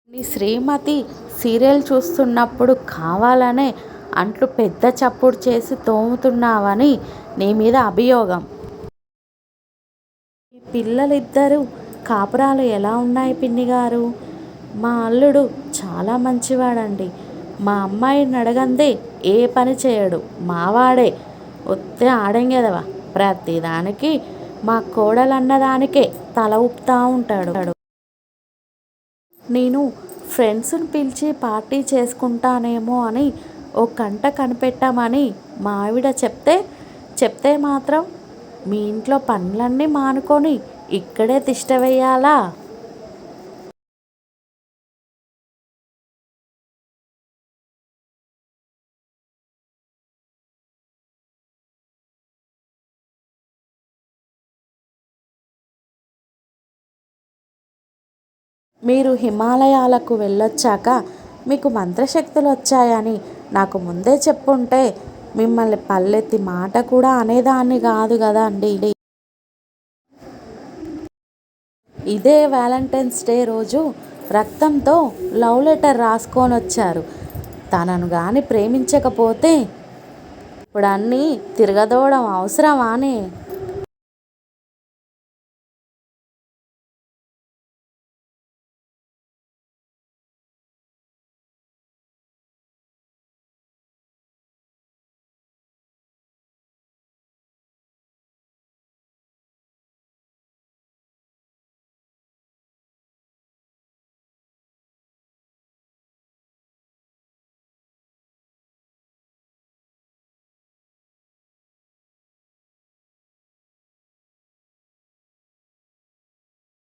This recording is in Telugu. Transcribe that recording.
నీ శ్రీమతి సీరియల్ చూస్తున్నప్పుడు కావాలనే అంట్లు పెద్ద చప్పుడు చేసి తోముతున్నావని నీ మీద అభియోగం. మీ పిల్లలిద్దరూ కాపురాలు ఎలా ఉన్నాయి పిన్నిగారు? మా అల్లుడు చాలా మంచివాడండి. మా అమ్మాయిని అడగందే ఏ పని చేయడు. మావాడే ఒత్తే ఆడంగెదవ. ప్రతిదానికి మా కోడలన్నదానికే తల ఊపుతా ఉంటాడు. నేను ఫ్రెండ్స్ని పిలిచి పార్టీ చేసుకుంటానేమో అని ఓ కంట కనిపెట్టామని మా ఆవిడ చెప్తే మాత్రం మీ ఇంట్లో పనులన్నీ మానుకొని ఇక్కడే తిష్ట వేయాలా? మీరు హిమాలయాలకు వెళ్ళొచ్చాక మీకు మంత్రశక్తులు వచ్చాయని నాకు ముందే చెప్పుంటే మిమ్మల్ని పల్లెత్తి మాట కూడా అనేదాన్ని కాదు కదా అండి. ఇదే వ్యాలంటైన్స్ డే రోజు రక్తంతో లవ్ లెటర్ రాసుకొనొచ్చారు. తనను గాని ప్రేమించకపోతే ఇప్పుడు అన్నీ తిరగదోవడం అవసరమానే?